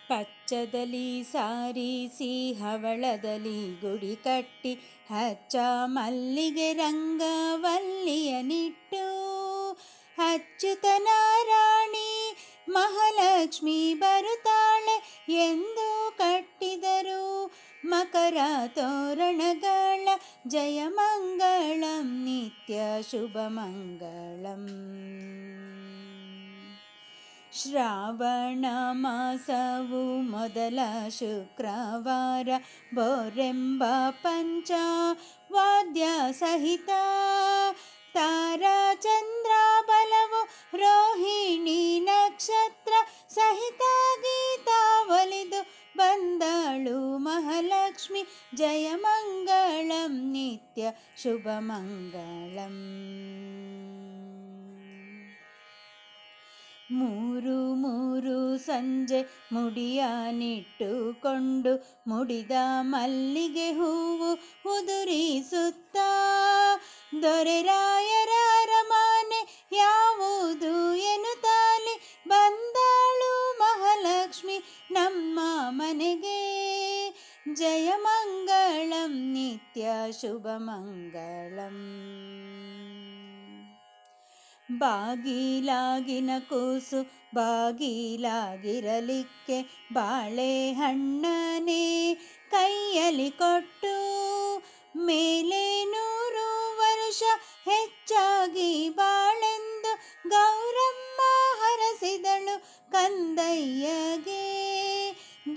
ಪಚ್ಚದಲ್ಲಿ ಸಾರಿಸಿ ಹವಳದಲ್ಲಿ ಗುಡಿ ಕಟ್ಟಿ ಹಚ್ಚ ಮಲ್ಲಿಗೆ ರಂಗವಲ್ಲಿಯ ನಿಟ್ಟು ಅಚ್ಯುತನ ರಾಣಿ ಮಹಾಲಕ್ಷ್ಮಿ ಬರುತ್ತಾಳೆ ಎಂದು ಕಟ್ಟಿದರು ಮಕರ ತೋರಣಗಳ ಜಯ ಮಂಗಳಂ ನಿತ್ಯ ಶುಭ ಮಂಗಳಂ. ಶ್ರಾವಣ ಮಾಸವು ಮೊದಲ ಶುಕ್ರವಾರ ಬೋರೆಂಬ ಪಂಚವಾದ್ಯ ಸಹಿತ ತಾರಾ ಚಂದ್ರ ಬಲವು ರೋಹಿಣಿ ನಕ್ಷತ್ರ ಸಹಿತ ಗೀತ ಒಲಿದು ಬಂದಳು ಮಹಾಲಕ್ಷ್ಮಿ ಜಯ ಮಂಗಳಂ ನಿತ್ಯ ಶುಭ ಮಂಗಳಂ. ಮೂರು ಸಂಜೆ ಮುಡಿಯ ನಿಟ್ಟುಕೊಂಡು ಮುಡಿದ ಮಲ್ಲಿಗೆ ಹೂವು ಉದುರಿಸುತ್ತ ದೊರೆರಾಯರ ಅರಮನೆ ಯಾವುದು ಎನ್ನುತ್ತಲೇ ಬಂದಾಳು ಮಹಾಲಕ್ಷ್ಮಿ ನಮ್ಮ ಮನೆಗೆ ಜಯ ಮಂಗಳಂ ನಿತ್ಯ ಶುಭ ಮಂಗಳಂ. ಬಾಗಿಲಾಗಿನ ಕೂಸು ಬಾಗಿಲಾಗಿರಲಿಕ್ಕೆ ಬಾಳೆಹಣ್ಣನೆ ಕೈಯಲ್ಲಿ ಕೊಟ್ಟು ಮೇಲೆ 100 ವರ್ಷ ಹೆಚ್ಚಾಗಿ ಬಾಳೆಂದು ಗೌರಮ್ಮ ಹರಸಿದಳು ಕಂದಯ್ಯಗೆ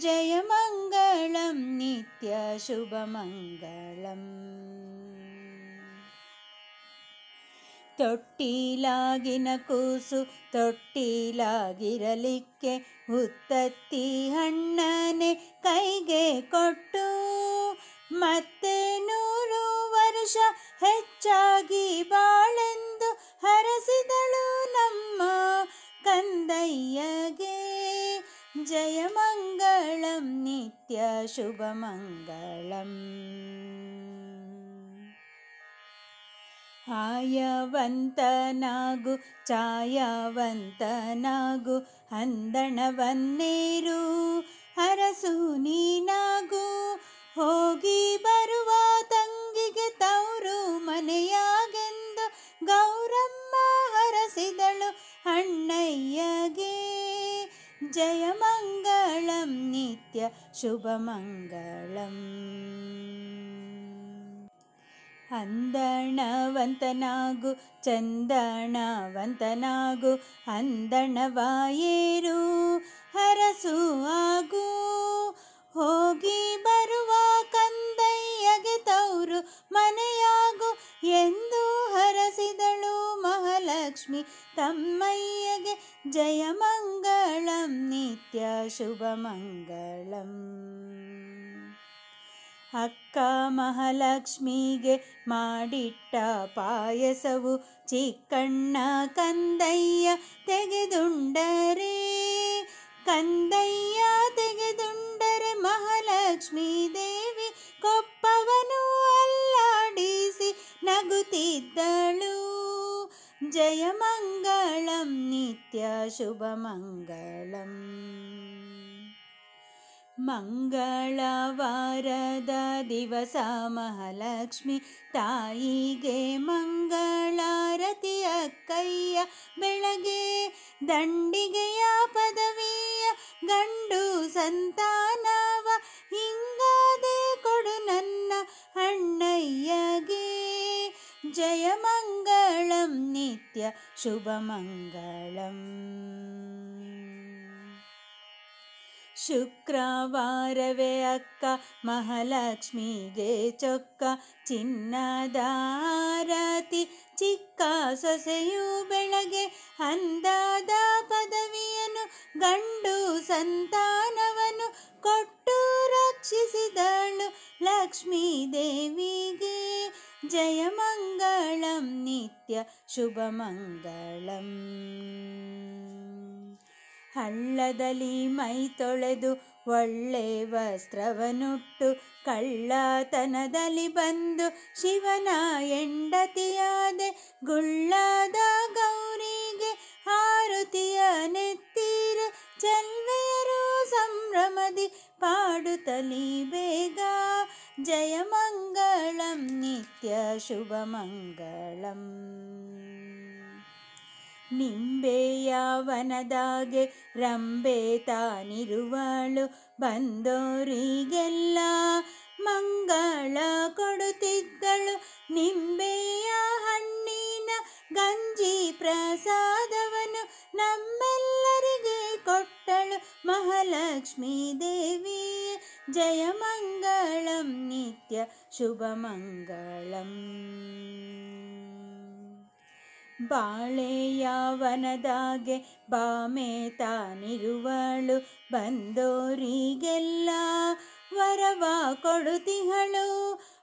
ಜಯ ಮಂಗಳಂ ನಿತ್ಯ ಶುಭ ಮಂಗಳಂ. ತೊಟ್ಟಿಲಾಗಿನ ಕೂಸು ತೊಟ್ಟಿಲಾಗಿರಲಿಕ್ಕೆ ಉತ್ತತ್ತಿ ಹಣ್ಣನೆ ಕೈಗೆ ಕೊಟ್ಟು ಮತ್ತೆ 100 ವರ್ಷ ಹೆಚ್ಚಾಗಿ ಬಾಳೆಂದು ಹರಸಿದಳು ನಮ್ಮ ಕಂದಯ್ಯಗೆ ಜಯ ಮಂಗಳಂ ನಿತ್ಯ ಶುಭ ಮಂಗಳಂ. ಆಯವಂತನಾಗು ಛಾಯವಂತನಾಗು ಅಂದಣವನ್ನೇರು ಅರಸು ನೀನಾಗು ಹೋಗಿ ಬರುವ ತಂಗಿಗೆ ತವರು ಮನೆಯಾಗೆಂದು ಗೌರಮ್ಮ ಹರಸಿದಳು ಅಣ್ಣಯ್ಯಗೆ ಜಯ ಮಂಗಳಂ ನಿತ್ಯ ಶುಭ ಮಂಗಳಂ. ಅಂದಣವಂತನಾಗು ಚಂದಣವಂತನಾಗು ಅಂದಣವಾಯೇರು ಹರಸು ಆಗು ಹೋಗಿ ಬರುವ ಕಂದಯ್ಯಗೆ ತವರು ಮನೆಯಾಗು ಎಂದು ಹರಸಿದಳು ಮಹಾಲಕ್ಷ್ಮಿ ತಮ್ಮಯ್ಯಗೆ ಜಯ ಮಂಗಳಂ ನಿತ್ಯ ಶುಭ ಮಂಗಳಂ. ಅಕ್ಕ ಮಹಾಲಕ್ಷ್ಮಿಗೆ ಮಾಡಿಟ್ಟ ಪಾಯಸವು ಚಿಕ್ಕಣ್ಣ ಕಂದಯ್ಯ ತೆಗೆದುಂಡರೆ ಕಂದಯ್ಯ ತೆಗೆದುಂಡರೆ ಮಹಾಲಕ್ಷ್ಮೀ ದೇವಿ ಕೊಪ್ಪವನು ಅಲ್ಲಾಡಿಸಿ ನಗುತ್ತಿದ್ದಳು ಜಯ ಮಂಗಳಂ ನಿತ್ಯ ಶುಭ ಮಂಗಳಂ. ಮಂಗಳವಾರದ ದಿವಸ ಮಹಾಲಕ್ಷ್ಮಿ ತಾಯಿಗೆ ಮಂಗಳಾರತಿ ಅಕ್ಕಯ್ಯ ಬೆಳಗ್ಗೆ ದಂಡಿಗೆಯ ಪದವಿಯ ಗಂಡು ಸಂತಾನವ ಹಿಂಗಾದೆ ಕೊಡು ನನ್ನ ಅಣ್ಣಯ್ಯಗೆ ಜಯ ಮಂಗಳಂ ನಿತ್ಯ ಶುಭ ಮಂಗಳಂ. ಶುಕ್ರವಾರವೇ ಅಕ್ಕ ಮಹಾಲಕ್ಷ್ಮಿಗೆ ಚೊಕ್ಕ ಚಿನ್ನದ ಆರತಿ ಚಿಕ್ಕ ಸೊಸೆಯು ಬೆಳಗ್ಗೆ ಅಂದಾದ ಪದವಿಯನ್ನು ಗಂಡು ಸಂತಾನವನ್ನು ಕೊಟ್ಟು ರಕ್ಷಿಸಿದಳು ಲಕ್ಷ್ಮೀ ದೇವಿಗೆ ಜಯ ಮಂಗಳಂ ನಿತ್ಯ ಶುಭ ಮಂಗಳಂ. ಹಳ್ಳದಲ್ಲಿ ಮೈ ತೊಳೆದು ಒಳ್ಳೆ ವಸ್ತ್ರವನ್ನುಟ್ಟು ಕಳ್ಳತನದಲ್ಲಿ ಬಂದು ಶಿವನ ಹೆಂಡತಿಯಾದೆ ಗುಳ್ಳಾದ ಗೌರಿಗೆ ಆರುತಿಯ ನೆತ್ತಿರೆ ಚೆಲ್ವೆಯರು ಸಂಭ್ರಮದಿ ಪಾಡುತ್ತಲೀ ಬೇಗ ಜಯಮಂಗಳಂ ನಿತ್ಯ ಶುಭಮಂಗಳಂ. ನಿಂಬೆಯ ವನದಾಗೆ ರಂಬೆ ತಾನಿರುವಳು, ಬಂದೋರಿಗೆಲ್ಲ ಮಂಗಳ ಕೊಡುತ್ತಿದ್ದಳು. ನಿಂಬೆಯ ಹಣ್ಣಿನ ಗಂಜಿ ಪ್ರಸಾದವನ್ನು ನಮ್ಮೆಲ್ಲರಿಗೆ ಕೊಟ್ಟಳು ಮಹಾಲಕ್ಷ್ಮೀ ದೇವಿ. ಜಯಮಂಗಳಂ ನಿತ್ಯ ಶುಭಮಂಗಳಂ. ಬಾಳೆಯ ವನದಾಗೆ ಬಾಮೆ ತಾನಿರುವಳು, ಬಂದೋರಿಗೆಲ್ಲ ವರವ ಕೊಡುತ್ತಿಹಳು.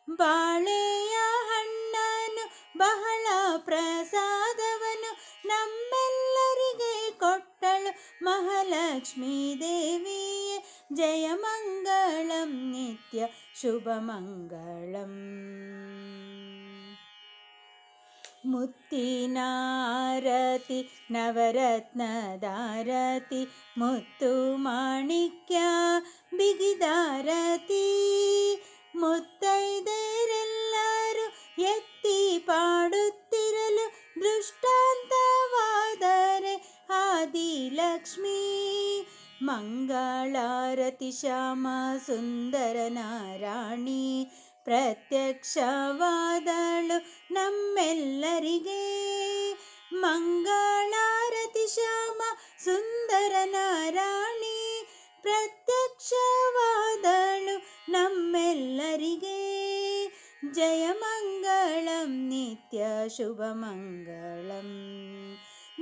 ಬಾಳೆಯ ಹಣ್ಣನ್ನು ಬಹಳ ಪ್ರಸಾದವನ್ನು ನಮ್ಮೆಲ್ಲರಿಗೆ ಕೊಟ್ಟಳು ಮಹಾಲಕ್ಷ್ಮೀ ದೇವಿ. ಜಯಮಂಗಳಂ ನಿತ್ಯ ಶುಭಮಂಗಳಂ. ಮುತ್ತಿನ ಆರತಿ ನವರತ್ನದಾರತಿ, ಮುತ್ತು ಮಾಣಿಕ್ಯ ಬಿಗಿದಾರತಿ. ಮುತ್ತೈದೆಯರೆಲ್ಲರೂ ಎತ್ತಿ ಪಾಡುತ್ತಿರಲು, ದೃಷ್ಟಾಂತವಾದರೆ ಆದಿಲಕ್ಷ್ಮೀ. ಮಂಗಳಾರತಿ ಶ್ಯಾಮ ಸುಂದರ ನಾರಾಯಣಿ, ಪ್ರತ್ಯಕ್ಷವಾದಳು ನಮ್ಮೆಲ್ಲರಿಗೆ. ಮಂಗಳಾರತಿ ಶ್ಯಾಮ ಸುಂದರ ನಾರಾಯಣಿ, ಪ್ರತ್ಯಕ್ಷವಾದಳು ನಮ್ಮೆಲ್ಲರಿಗೆ. ಜಯಮಂಗಳಂ ನಿತ್ಯ ಶುಭಮಂಗಳಂ.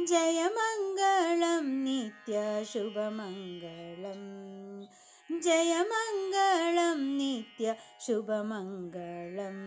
ಜಯಮಂಗಳಂ ನಿತ್ಯ ಶುಭಮಂಗಳಂ. ಜಯಮಂಗಳಂ ನಿತ್ಯ ಶುಭಮಂಗಳಂ.